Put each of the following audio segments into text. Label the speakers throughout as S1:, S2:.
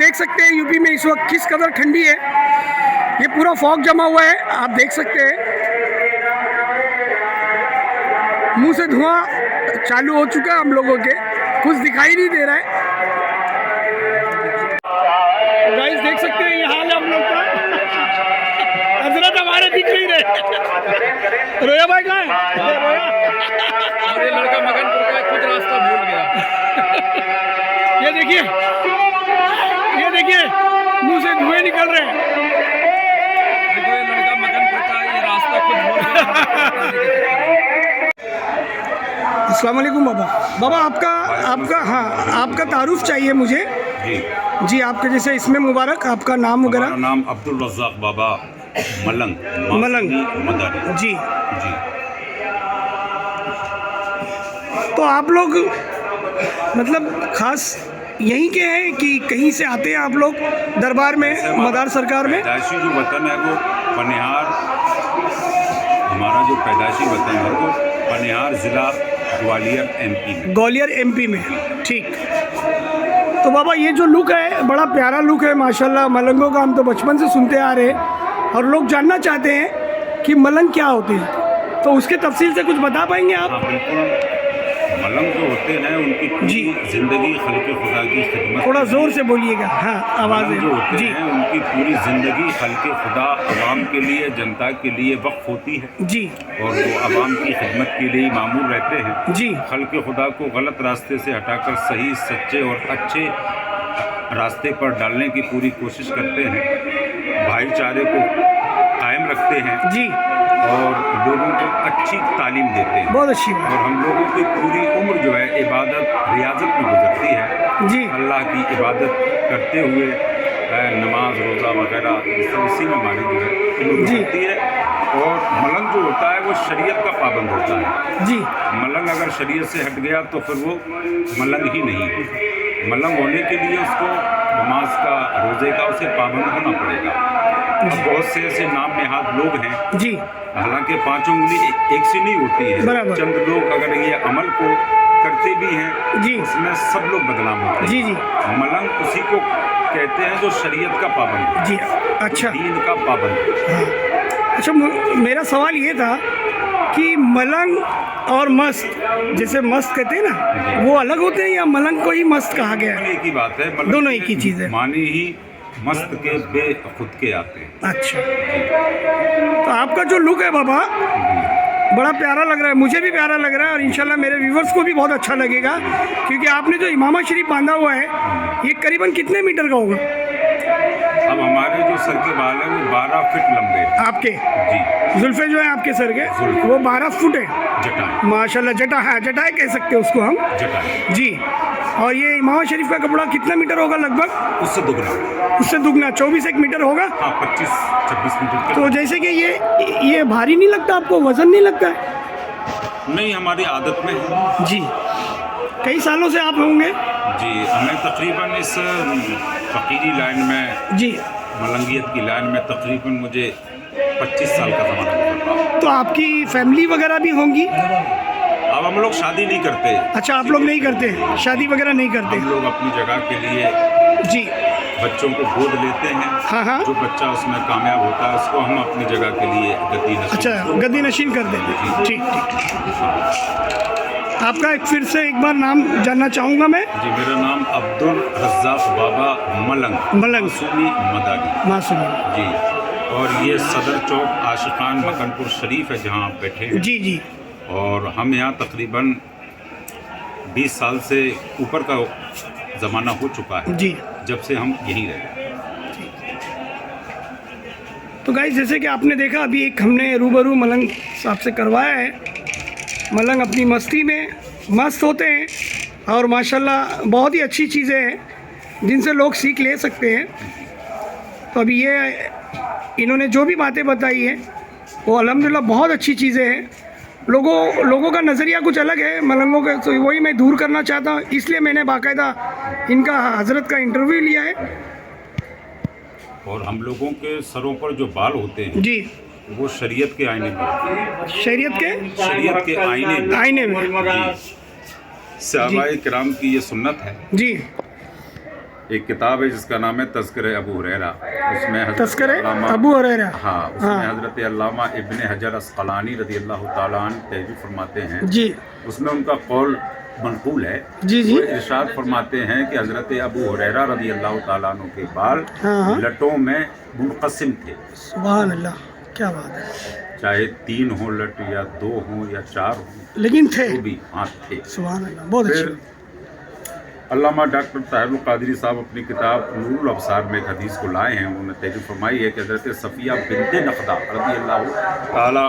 S1: देख सकते हैं यूपी में इस वक्त किस कदर ठंडी है। ये पूरा फॉग जमा हुआ है, आप देख सकते हैं। मुंह से धुआं चालू हो चुका है हम लोगों के, कुछ दिखाई नहीं दे रहा है। गाइस देख सकते हैं ये हाल है हम लोग का। हजरत हमारे दिख नहीं रहे। रोया भाई कहाँ है? रोया
S2: ये लड़का मगनपुर का खुद रास्ता भूल गया।
S1: ये देखिए मुंह से धुएं निकल रहे हैं।
S2: देखो ये लड़का मगनपुर का ये रास्ता खुद भूल गया।
S1: अस्सलाम वालेकुम बाबा। बाबा आपका आपका तारुफ चाहिए मुझे। जी आपके जैसे इसमें मुबारक, आपका नाम वगैरह।
S3: हमारा नाम अब्दुल रज़्ज़ाक़ बाबा मलंग मदारी।
S1: जी
S3: जी।
S1: तो आप लोग मतलब खास यहीं के हैं कि कहीं से आते हैं आप लोग दरबार में, मदार सरकार में?
S3: पैदाइशी जो वतन है वो पनिहार, हमारा जो पैदाइशी वतन है वो पनिहार ज़िला ग्वालियर एमपी में।
S1: ग्वालियर एमपी में, ठीक। तो बाबा ये जो लुक है बड़ा प्यारा लुक है माशाल्लाह। मलंगों का हम तो बचपन से सुनते आ रहे हैं और लोग जानना चाहते हैं कि मलंग क्या होते हैं, तो उसके तफसील से कुछ बता पाएंगे आप?
S3: हाँ बिल्कुल। मलंग जो होते हैं उनकी पूरी ज़िंदगी खल्क़े खुदा की खिदमत।
S1: थोड़ा ज़ोर से बोलिएगा। हाँ आवाज़
S3: जो होते
S1: जी
S3: हैं उनकी पूरी ज़िंदगी खल्क़े खुदा अवाम के लिए, जनता के लिए वक्फ होती है
S1: जी।
S3: और वो अवाम की खिदमत के लिए मामूर रहते हैं
S1: जी।
S3: खल्क़े खुदा को गलत रास्ते से हटाकर सही, सच्चे और अच्छे रास्ते पर डालने की पूरी कोशिश करते हैं, भाईचारे को कायम रखते हैं
S1: जी
S3: और लोगों को अच्छी तालीम देते हैं।
S1: बहुत अच्छी बात।
S3: और हम लोगों की पूरी उम्र जो है इबादत रियाजत में गुजरती है
S1: जी।
S3: अल्लाह की इबादत करते हुए नमाज रोज़ा वगैरह इसी में हमारी जो है उम्र गुजरती है। और मलंग जो होता है वो शरीयत का पाबंद होता है
S1: जी।
S3: मलंग अगर शरीयत से हट गया तो फिर वो मलंग ही नहीं है। मलंग होने के लिए उसको नमाज का, रोज़े का उसे पाबंद होना पड़ेगा। बहुत से ऐसे नाम नेहाद लोग हैं
S1: जी,
S3: हालांकि पांचों उंगली एक सी नहीं होती है। चंद लोग अगर ये अमल को करते भी हैं
S1: जी,
S3: उसमें सब लोग बदनाम होते हैं।
S1: जी जी।
S3: मलंग उसी को कहते हैं जो शरीयत का पाबंद है
S1: जी। अच्छा,
S3: दीन का पाबंद है।
S1: हाँ। अच्छा मेरा सवाल ये था कि मलंग और मस्त, जैसे मस्त कहते हैं ना, वो अलग होते हैं या मलंग को ही मस्त कहा गया है?
S3: एक ही बात है,
S1: दोनों एक ही चीज़ है।
S3: मानी ही मस्त के बे खुद के आते हैं।
S1: अच्छा, तो आपका जो लुक है बाबा बड़ा प्यारा लग रहा है, मुझे भी प्यारा लग रहा है और इंशाल्लाह मेरे व्यूवर्स को भी बहुत अच्छा लगेगा, क्योंकि आपने जो इमामा शरीफ बांधा हुआ है ये करीबन कितने मीटर का होगा?
S3: अब हमारे जो सर के बाल हैं वो 12 फीट लंबे हैं।
S1: आपके
S3: जी।
S1: जुल्फे जो है आपके सर के वो 12 फुट है।
S3: जटाएं।
S1: माशाल्लाह, जटा है, जटाएं कह सकते हैं उसको हम।
S3: जटाएं।
S1: जी। और ये इमामा शरीफ का कपड़ा कितना मीटर होगा लगभग?
S3: उससे दुगना
S1: 24 मीटर होगा।
S3: हाँ 25-26 मीटर के।
S1: तो जैसे कि ये भारी नहीं लगता आपको, वजन नहीं लगता है?
S3: नहीं, हमारी आदत में है।
S1: जी। कई सालों से आप होंगे?
S3: जी, हमें तकरीबन इस फ़कीरी लाइन में,
S1: जी,
S3: मलंगियत की लाइन में तकरीबन मुझे 25 साल का ज़माना गुजर रहा।
S1: तो आपकी फैमिली वगैरह भी होंगी?
S3: अब हम लोग शादी नहीं करते।
S1: अच्छा, आप लोग नहीं करते, शादी वगैरह नहीं करते?
S3: हम लोग अपनी जगह के लिए
S1: जी
S3: बच्चों को गोद लेते हैं।
S1: हाँ हाँ।
S3: जो बच्चा उसमें कामयाब होता है उसको हम अपनी जगह के लिए गद्दी नशीन।
S1: अच्छा, गद्दी नशीन कर देते। ठीक ठीक। आपका फिर से एक बार नाम जानना चाहूँगा मैं।
S3: जी, मेरा नाम अब्दुल रज़्ज़ाक़ बाबा मलंग मासूमी मदारी।
S1: मासूमी
S3: जी। और ये सदर चौक आशिकान मकनपुर शरीफ है जहाँ आप बैठे हैं।
S1: जी जी।
S3: और हम यहाँ तकरीबन 20 साल से ऊपर का ज़माना हो चुका है
S1: जी,
S3: जब से हम यहीं रहे।
S1: तो गाइस जैसे कि आपने देखा अभी एक हमने रूबरू मलंग साहब से करवाया है। मलंग अपनी मस्ती में मस्त होते हैं और माशाल्लाह बहुत ही अच्छी चीज़ें हैं जिनसे लोग सीख ले सकते हैं। तो अभी ये इन्होंने जो भी बातें बताई हैं वो अल्हम्दुलिल्लाह बहुत अच्छी चीज़ें हैं। लोगों का नज़रिया कुछ अलग है मलंगों का, तो वही मैं दूर करना चाहता हूँ, इसलिए मैंने बाकायदा इनका हज़रत का इंटरव्यू लिया है।
S3: और हम लोगों के सरों पर जो बाल होते हैं
S1: जी,
S3: वो शरीयत के आईने में,
S1: शरीयत के आईने में
S3: सहाबाए किराम की ये सुन्नत है।
S1: जी।
S3: एक किताब है जिसका नाम है तज़किरे अबू हुरैरा। उसमें हज़रत
S1: तस्करे
S3: अल्लामा-
S1: अबू हुरैरा।
S3: हाँ, उसमें हज़रत अल्लामा इब्ने हजर अस्क़लानी रज़ियल्लाहु ताला अन्हु तहरीर फरमाते हैं।
S1: जी
S3: उसमें उनका कौल मनकूल है।
S1: जी जी।
S3: वो इरशाद फरमाते हैं कि हज़रत अबू हुरैरा रज़ियल्लाहु ताला अन्हु के बाल
S1: हाँ।
S3: लटों में मुनक़सिम थे,
S1: सुभान अल्लाह, क्या बात है।
S3: चाहे 3 हो लट या 2 हो या 4 हो,
S1: लेकिन थे,
S3: तो भी हाथ थे।
S1: सुभान अल्लाह, बहुत
S3: फिर
S1: अच्छी।
S3: अल्लामा डॉक्टर ताहिरुल क़ादरी साहब अपनी किताब नूरुल अब्सार में एक हदीस को लाए हैं। उन्होंने तहरीर फरमाई है कि हज़रत सफ़िया बिन्ते नक़दा रज़ियल्लाहु ताला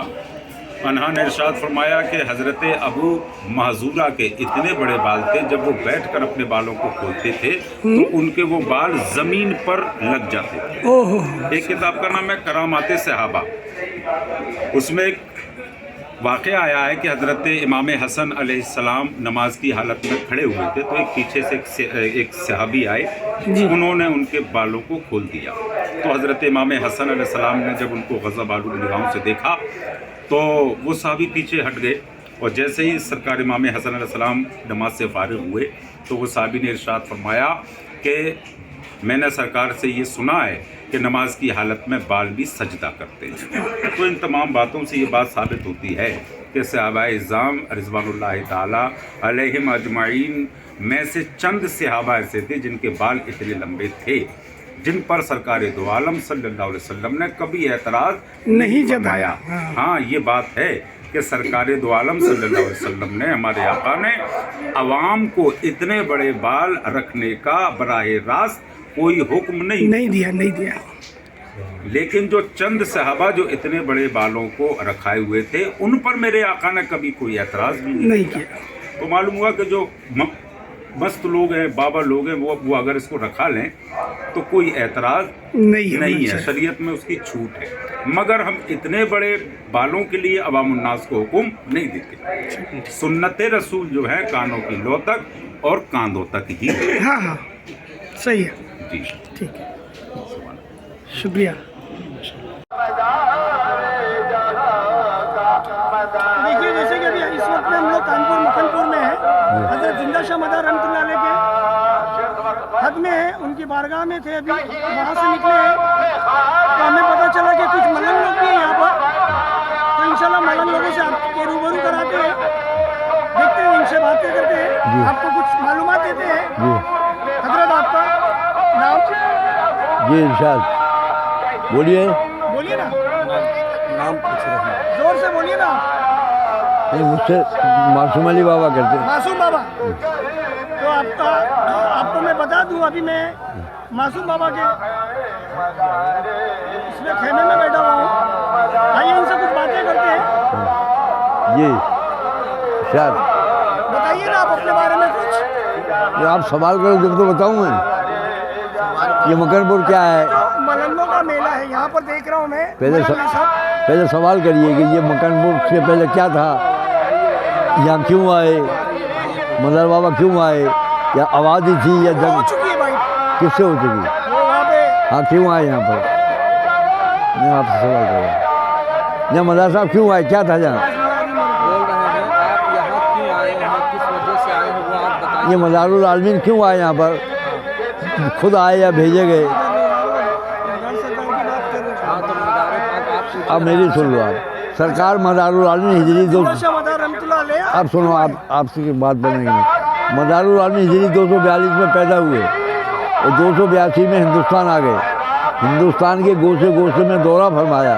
S3: अन्हा ने इरशाद फरमाया कि हज़रत अबू महजूरा के इतने बड़े बाल थे, जब वो बैठकर अपने बालों को खोलते थे तो उनके वो बाल ज़मीन पर लग जाते थे।
S1: ओहो,
S3: एक किताब का नाम है करामात सहाबा। उसमें एक वाक़या आया है कि हज़रत इमाम हसन अलैहिस्सलाम नमाज की हालत में खड़े हुए थे, तो एक पीछे से एक सहाबी आए, उन्होंने उनके बालों को खोल दिया। तो हज़रत इमाम हसन अलैहिस्सलाम ने जब उनको ग़ज़ब आलूद निगाहों से देखा तो वो सहाबी पीछे हट गए, और जैसे ही सरकार इमाम हसन अलैहिस्सलाम नमाज से फारिग हुए तो वो सहाबी ने इरशाद फरमाया कि मैंने सरकार से ये सुना है कि नमाज की हालत में बाल भी सजदा करते हैं। तो इन तमाम बातों से ये बात साबित होती है कि सहाबा-ए-इज़्ज़ाम रिज़वानुल्लाहि ताला अलैहिम अजमाइन में से चंद सहाबा ऐसे थे जिनके बाल इतने लंबे थे, जिन पर सरकार दो आलम सल्लल्लाहु अलैहि वसल्लम ने कभी एतराज़
S1: नहीं
S3: जताया। हाँ, ये बात है कि सरकार दो आलम सल्लल्लाहु अलैहि वसल्लम ने, हमारे आका ने अवाम को इतने बड़े बाल रखने का बराह रास्त कोई हुक्म नहीं
S1: दिया।
S3: लेकिन जो चंद सहाबा जो इतने बड़े बालों को रखाए हुए थे, उन पर मेरे आका ने कभी कोई एतराज़ भी नहीं किया। तो मालूम हुआ कि जो मस्त लोग हैं, बाबा लोग हैं, वो अगर इसको रखा लें तो कोई एतराज़ नहीं है, शरीयत में उसकी छूट है। मगर हम इतने बड़े बालों के लिए अवामुन्नास को हुक्म नहीं देते। सुन्नत रसूल जो है कानों की लो तक और कांधों तक ही है।
S1: हाँ, सही है,
S3: जी
S1: ठीक है, शुक्रिया। देखिए, जैसे कि अभी इस वक्त में हम लोग कानपुर मक्खनपुर में हैं, हज़रत जिंदा शाह मदार रहमतुल्लाह अलैह के हद में है, उनकी बारगाह में थे। अभी वहाँ से निकले हैं तो हमें पता चला कि कुछ मलंग लोग भी हैं यहाँ पर, तो इंशाल्लाह मलंग लोगों से आपके रूबरू कराते हैं, देखते हैं, इनसे बातें करते हैं, आपको कुछ मालूमात देते हैं। हजरत, आपका नाम?
S4: जी इरशाद, बोलिए।
S1: बोलिए ना,
S4: नाम पूछ रहे हैं।
S1: जोर से बोलिए ना।
S4: नहीं, मुझसे मासूम अली बाबा कहते हैं।
S1: मासूम बाबा, तो आपको मैं बता दूं, अभी मैं मासूम बाबा के इसमें खेमे में बैठा हुआ हूँ। आइए इनसे कुछ बातें करते हैं।
S4: जी इरशाद,
S1: बताइए ना आप अपने बारे में कुछ।
S4: आप सवाल करो जब तो बताऊँ मैं। ये मकनपुर क्या है?
S1: तो मलंगों का मेला है यहाँ पर, देख रहा हूँ मैं।
S4: पहले सवाल करिए कि ये मकनपुर से पहले क्या था, यहाँ क्यों आए, मदर बाबा क्यों आए, या आबादी थी या
S1: हो
S4: जंग
S1: चुकी है भाई,
S4: किससे हो चुकी?
S1: वो वहाँ पे।
S4: हाँ, क्यों आए यहाँ पर? मैं आपसे सवाल कर रहा हूँ, यहाँ मदर साहब क्यों आए, क्या था यहाँ?
S2: बोल रहे हैं आप यहाँ क्यों आए हैं, किस वजह से आए हैं, वो आप बताइए।
S4: ये मज़ारुल आलमीन क्यों आए यहाँ पर, खुद आए या भेजे गए?
S2: हाँ, तो मदारे पाक आप पूछिए।
S4: अब मेरी सुन लो आप। सरकार मदारुल आलमीन हिजरी दो, अब सुनो, आप आपसे की बात बनेगी। मदारुल आलमीन हिजरी 242 में पैदा हुए और 282 में हिंदुस्तान आ गए। हिंदुस्तान के गोशे गोशे में दौरा फरमाया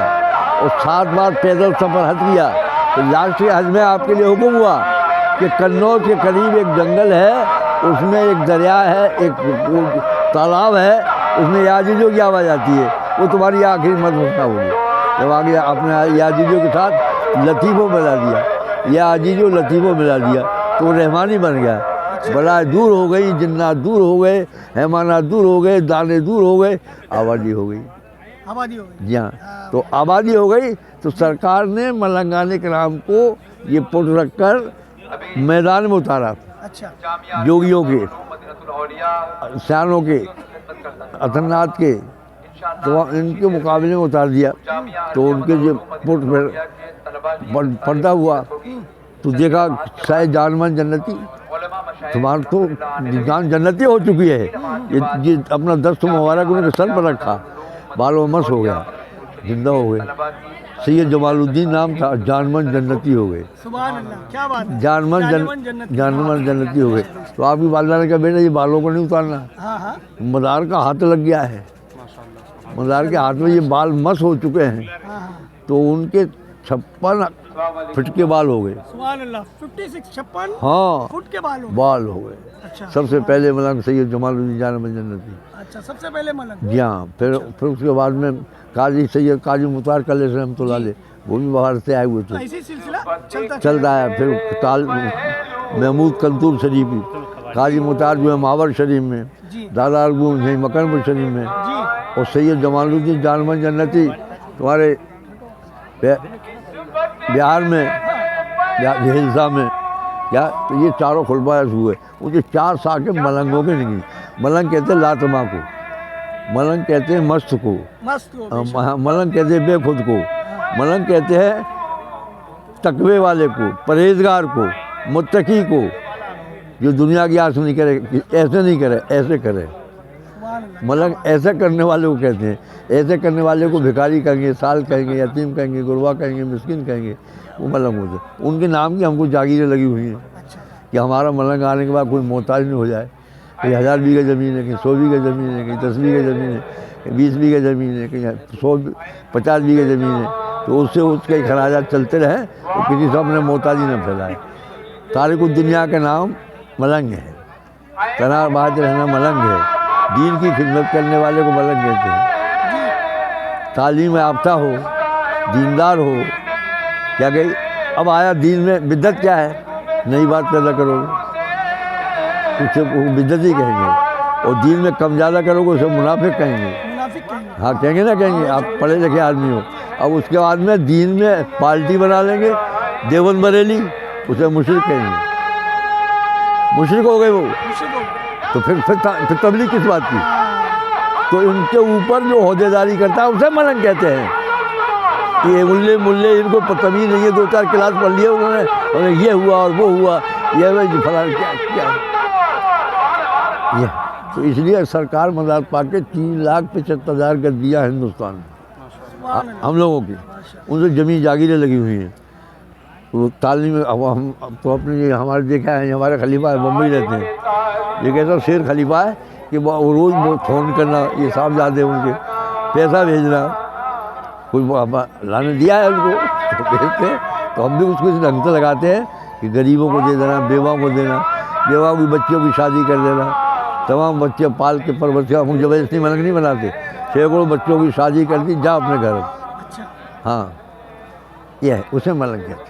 S4: और 7 बार पैदल सफ़र हज किया। तो लास्ट हज में आपके लिए हुक्म हुआ कि कन्नौज के करीब एक जंगल है, उसमें एक दरिया है, एक तालाब है, उसमें याजूजों की आवाज़ आती है, वो तुम्हारी आखिरी मदफा होगी। जब आगे आपने याजूजों के साथ लतीफ़ों मिला दिया, याजूजों लतीफ़ों मिला दिया, तो वो रहमानी बन गया। बलाएं दूर हो गई, जिन्नात दूर हो गए, हैवानात दूर हो गए, दाने दूर हो गए, आबादी हो गई।
S1: आबादी हो गई।
S4: जी हाँ, तो आबादी हो गई तो सरकार ने मलंगाने कराम को ये पुट रख कर मैदान में उतारा।
S1: अच्छा,
S4: जोगियों के, शानों के, अथरनाथ के, तो इनके मुकाबले में उतार दिया। तो उनके जो पुट पर पर्दा हुआ तो देखा शायद जानमन जन्नती, तुम्हारा तो जान जन्नती हो चुकी है। ये अपना दस्त मुबारक उनके सर पर रखा, बालों में मस हो गया, जिंदा हो गए। सैयद जमालुद्दीन नाम था, जानमन जन्नती हो गए।
S1: सुभान अल्लाह, क्या बात है।
S4: जानमन जन्नती हो गए। तो आपकी वालिदा ने कहा बेटा ये बालों को नहीं उतारना,
S1: हाँ हाँ,
S4: मदार का हाथ लग गया है, मदार के हाथ में ये बाल मस हो चुके हैं।
S1: हाँ,
S4: तो उनके 56 फुट के बाल हो गए।
S1: सुभान अल्लाह, 56
S4: हाँ,
S1: फुट के बाल हो।
S4: बाल हो गए।
S1: अच्छा,
S4: सबसे पहले मलंग सैयद जमालुद्दीन जानमन जन्नती।
S1: अच्छा, सबसे पहले मलंग।
S4: जी हाँ। फिर उसके बाद में काजी सैयद काजी मुख्तार कलेस रहमतुल्लाह अलैह, वो भी बाहर से आए हुए
S1: तो
S4: थे।
S1: ऐसे ही सिलसिला
S4: चल रहा है। फिर ताल महमूद कंतूर शरीफ, काजी मुख्तार जो है मावर शरीफ में,
S1: जी
S4: दादा अरगून है मकनपुर शरीफ में,
S1: जी,
S4: और सैयद जमालुद्दीन जानमन जन्नती तुम्हारे बिहार में, हिल्सा में। क्या तो ये चारों खुलबाज हुए। उनके 4 साके मलंगों के निकली। मलंग कहते लातमा को, मलंग कहते हैं मस्त को,
S1: मस्त हो।
S4: मलंग कहते हैं बेखुद को, मलंग कहते हैं तकवे वाले को, परहेजगार को, मुत्तकी को, जो दुनिया की आस नहीं करे, ऐसे नहीं करे, ऐसे करे। मलंग ऐसे करने वाले को कहते हैं। ऐसे करने वाले को भिखारी कहेंगे, साल कहेंगे, यतीम कहेंगे, गुरबा कहेंगे, मिस्किन कहेंगे, वो मलंग होते हैं। उनके नाम की हमको जागीरें लगी हुई हैं कि हमारा मलंग आने के बाद कोई मोहताज नहीं हो जाए। कहीं 1000 बीघे ज़मीन है, कहीं 100 बीघे ज़मीन है, कहीं 10 बीघे ज़मीन है, कहीं 20 बीघे ज़मीन है, कहीं 150 बीघे ज़मीन है। तो उससे उसके खराजात चलते रहे तो किसी से अपने मोहताजी न फैलाए। तारिकुद्दुनिया का नाम मलंग है, तनार बहादुर रहना मलंग है। दीन की खिदमत करने वाले को मलंग कहते हैं। तालीम याफ्ता हो, दीनदार हो। क्या गई अब आया दीन में बिद्दत क्या है, नई बात पैदा करोगे उसे बिद्दत ही कहेंगे, और दीन में कम ज़्यादा करोगे उसे मुनाफिक कहेंगे। हाँ कहेंगे ना, कहेंगे आप पढ़े लिखे आदमी हो। अब उसके बाद में दीन में पार्टी बना लेंगे, देवबंद बरेली, उसे मुशरिक कहेंगे। मुशरिक हो गए वो, तो फिर तबलीग किस बात की। तो उनके ऊपर जो ओहदेदारी करता है उसे मलंग कहते हैं। ये मुल्ले इनको तमीज़ नहीं है, 2-4 क्लास पढ़ लिया उन्होंने, और ये हुआ और वो हुआ, ये फला क्या ये। तो इसलिए सरकार मदद पा के 3,75,000 गज दिया हिंदुस्तान में हम लोगों की। उनसे ज़मीन जागीरें लगी हुई हैं। वो तालीम अब हम तो अपने ये हमारे देखा है, हमारे खलीफा बम्बई रहते हैं, ये कहता शेर खलीफा है कि वो रोज़ फ़ोन करना, ये साहबजादे उनके पैसा भेजना, कोई लाने दिया है उनको तो भेजते हैं। तो हम भी उसको इस ढंग से लगाते हैं कि गरीबों को दे देना, बेवा को देना, बेवा की बच्चियों की शादी कर देना, तमाम बच्चे पाल के परवरिश। हम ज़बरदस्ती मलंग नहीं बनाते, सैकड़ों बच्चों की शादी कर दी, जा अपने घर। हाँ ये है, उसे मलंग कहते हैं।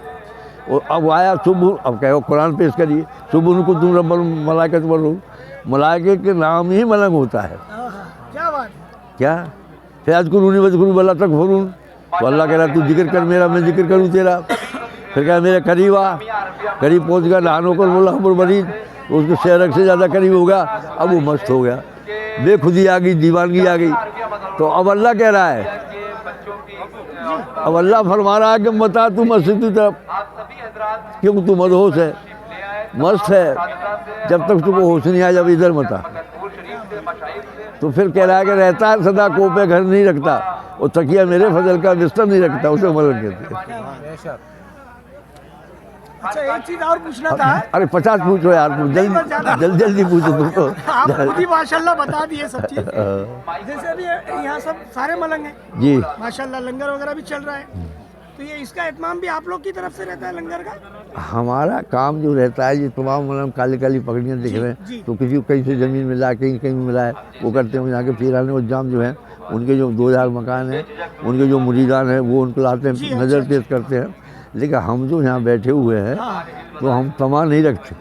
S4: और अब आया सुबह, अब कहो कुरान पेश करिए, सुबह उनको तुम रब्बुल मलाइकत बोलो, मलाइके के नाम ही मलंग होता है।
S1: क्या बात है।
S4: क्या फ़याज़कुरूनी वज़कुरू वला तकफ़ुरून, तो अल्लाह कह रहा तू जिक्र कर मेरा, मैं जिक्र करूँ तेरा। फिर कहा मेरे करीब आ, करीब पहुँच गया, नहानो कर बोला हमर मरीद, उसके शहरक से ज़्यादा करीब हो गया। अब वो मस्त हो गया, बेखुदी आ गई, दीवानगी आ गई। तो अब अल्लाह कह रहा है, अब अल्लाह फरमा रहा है कि मता तू मस्जिद की तरफ, क्योंकि तू मदहोश है, मस्त है, जब तक तुमको होश नहीं आया, जब इधर मता। तो फिर कह रहा है कि रहता है सदा को पे घर नहीं रखता, और तकिया मेरे फजल का बिस्तर नहीं रखता, उसे मलंग कहते हैं।
S1: अच्छा एक चीज़ और पूछना था।
S4: अरे 50 पूछो यार, जल्दी पूछो तुम तो।
S1: आप खुद ही माशाल्लाह बता दिए सब चीज़। जैसे अभी यहाँ सब सारे मलंग हैं
S4: जी,
S1: माशाल्लाह, लंगर वगैरह भी चल रहा है, तो ये इसका एहतमाम भी आप लोग की तरफ से रहता है लंगर का?
S4: हमारा काम जो रहता है, ये तमाम मलंग काली काली पकड़ियाँ दिख रहे हैं, तो किसी को कहीं से ज़मीन मिला, कहीं कहीं मिला है, वो करते हैं। यहाँ के पीराने और जाम जो हैं, उनके जो 2000 मकान हैं, उनके जो मुरीदान हैं, वो उनको लाते हैं, नज़र पेश करते हैं। लेकिन हम जो यहाँ बैठे हुए हैं, तो हम तमा नहीं रखते।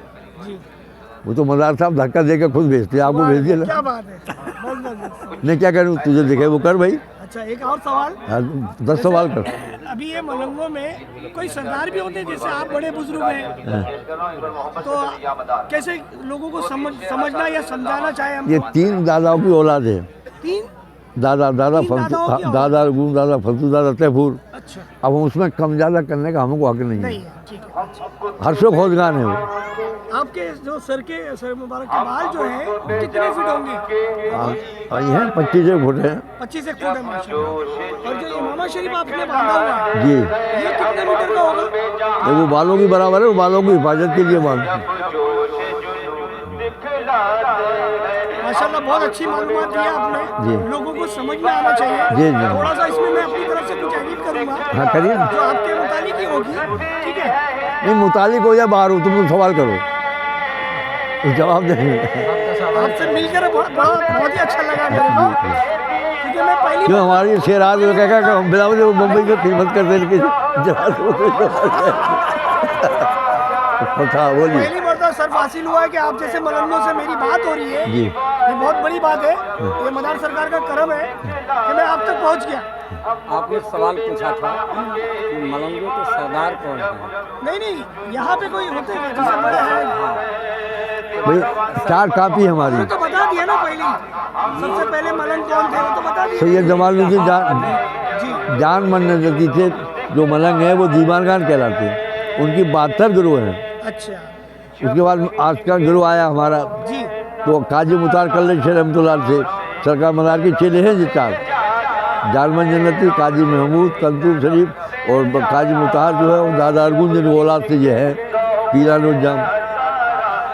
S4: वो तो मदार साहब धक्का देकर खुद भेजते हैं, आपको भेज दिया।
S1: क्या बात है।
S4: मैं क्या करूँ, तुझे दिखे वो कर भाई।
S1: अच्छा एक और सवाल।
S4: 10 सवाल कर।
S1: अभी ये मलंगों में कोई सरदार भी होते हैं, जैसे आप बड़े बुजुर्ग हैं, तो कैसे लोगों को समझना या समझाना चाहे हम?
S4: ये 3 दादाओं की औलाद है।
S1: 3
S4: दादा गुण दादा फलतू दादा तैफूर।
S1: अच्छा।
S4: अब उसमें कम ज़्यादा करने का हमको हक नहीं है।
S1: ठीक है।
S4: हर्षो खोजगान है वो।
S1: आपके जो सर मुबारक के बाल जो है कितने फीट होंगे?
S4: ये है 25 फुट है।
S1: 25 फुट है माशाल्लाह। और जो इमामा शरीफ आपने बांधा हुआ है
S4: जी,
S1: ये कितने मीटर का होगा?
S4: वो बालों की बराबर है, वो बालों की हिफाजत के लिए बांध।
S1: माशाल्लाह बहुत अच्छी मालूमात दी है आपने।
S4: जी।
S1: लोगों को समझ में आना चाहिए।
S4: जी, जी।
S1: थोड़ा सा इसमें मैं अपनी तरफ से कुछ एडिट करूंगा।
S4: हाँ, करिए।
S1: जो आपके मुतालिक ही होगी, ठीक है?
S4: नहीं, मुतालिक हो या बाहर हो, तुम सवाल करो तो जवाब देंगे।
S1: आपसे मिलकर बहुत ही अच्छा लगा मेरे को, क्योंकि मैं पहली
S4: क्यों हमारी शेराज वो कह कि हम बिना वो मुंबई की खिदमत करते हैं, लेकिन पता बोलिए।
S1: पहली बार तो सर हासिल हुआ है कि आप जैसे मलंगों से मेरी बात हो रही है।
S4: जी।
S1: ये बहुत बड़ी बात है। ये मदार सरकार का करम है कि मैं आप तक पहुंच गया।
S5: आपने सवाल पूछा था कि मलंगों के सरदार कौन है?
S1: नहीं, यहाँ पे कोई होते हैं जैसे बड़े हैं।
S4: भाई 4 कापी हमारी।
S1: वो तो बता दिया ना पहले ही। सबसे पहले मलंग कौन थे वो तो बता दिया।
S4: सैयद जमालुद्दीन
S1: जी।
S4: जान मन नजती थे। जो मलंग है वो दीवान खान कहलाते हैं। उनकी 72 गिरोह हैं।
S1: अच्छा
S4: उसके बाद आज का गिरोह आया हमारा,
S1: जी।
S4: तो काजी मुतार कल्ले शेर रहमतुल्लाह से सरकार मदार के चेले हैं जी 4। जालमन जन्नती, काजी महमूद, कंतूर शरीफ और काजी मुतार जो है वो दादा अरगुन जिन औलाद से ये है पीरानुजाम।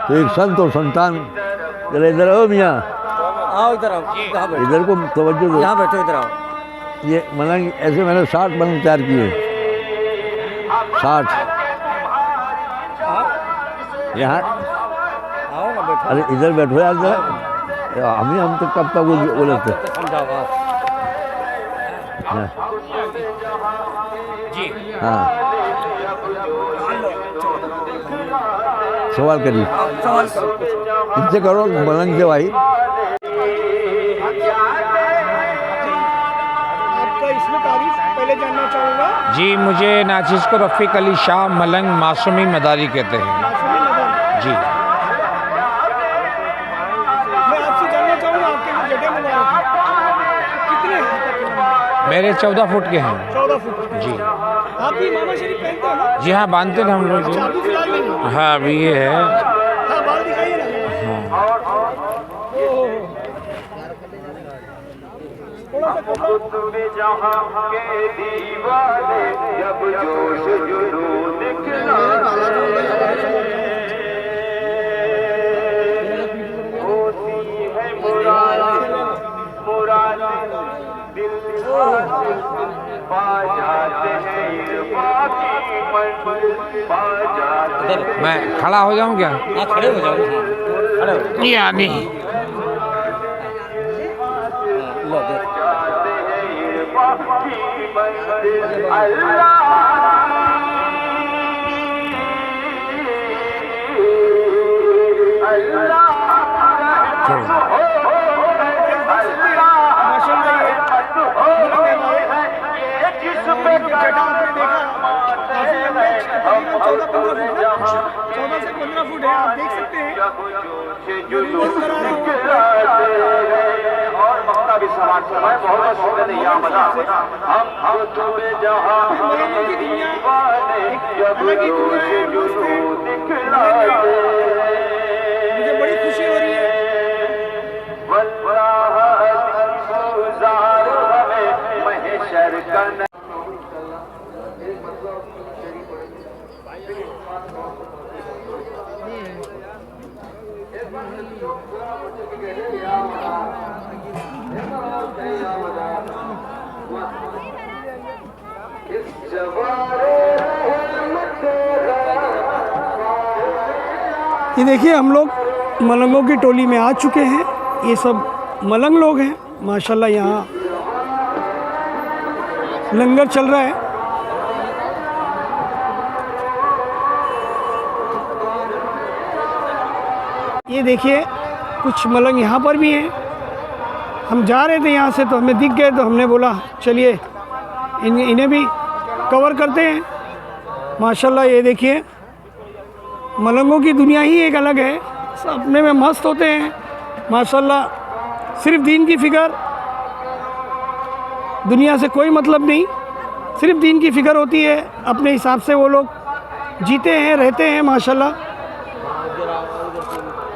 S4: तो एक संत और संतान। चले इधर आओ मियाँ,
S5: आओ इधर आओ, कहाँ बैठो?
S4: इधर को तवज्जो दो।
S5: यहाँ बैठो, इधर आओ।
S4: ये मलंग ऐसे मैंने 60 मलंग तैयार किए। 60 यहाँ।
S5: आओ ना बैठो।
S4: अरे इधर बैठो यार जरा। हम तो कब तक बोले थे।
S5: समझाओ आप।
S2: जी
S4: हाँ, सवाल करिए। इनसे करो मलंग से भाई।
S1: आपका इसमें तारीफ पहले जानना चाहूँगा।
S6: जी, मुझे नाचिस को रफ़ीक अली शाह मलंग मासूमी मदारी कहते हैं। जी,
S1: मैं आपसे जानना चाहूँगा आपके जो जटे मुबारक कितने हैं?
S6: मेरे 14 फुट के हैं।
S1: 14 फुट।
S6: जी।
S1: आप भी इमामा शरीफ पहनते हो ना?
S6: जी हाँ, बांधते हैं हम लोग।
S1: अच्छा, अभी फिलहाल नहीं है।
S6: हाँ, अभी ये है।
S1: हाँ, बाल दिखाइए ना। ओह, थोड़ा सा
S6: मैं खड़ा हो जाऊँ क्या?
S5: हाँ, खड़े हो जाओ। हाँ, खड़े हो।
S6: या नहीं।
S5: लो देख।
S1: जटा आपने देखा काफी लंबा है, तकरीबन 14 से 15 फुट है। आप देख सकते हैं जो रिवर्स करा रहा हूँ। मलंगों की दुनिया एक अलग ही दुनिया है, मस्त है। मुझे बड़ी खुशी हो रही है। ये देखिए हम लोग मलंगों की टोली में आ चुके हैं। ये सब मलंग लोग हैं माशाल्लाह। यहाँ लंगर चल रहा है। ये देखिए कुछ मलंग यहाँ पर भी हैं। हम जा रहे थे यहाँ से तो हमें दिख गए, तो हमने बोला चलिए इन्हें भी कवर करते हैं। माशाल्लाह ये देखिए मलंगों की दुनिया ही एक अलग है। सब अपने में मस्त होते हैं माशाल्लाह। सिर्फ दीन की फ़िक्र, दुनिया से कोई मतलब नहीं, सिर्फ दीन की फ़िक्र होती है। अपने हिसाब से वो लोग जीते हैं, रहते हैं माशाल्लाह।
S5: जरा उधर से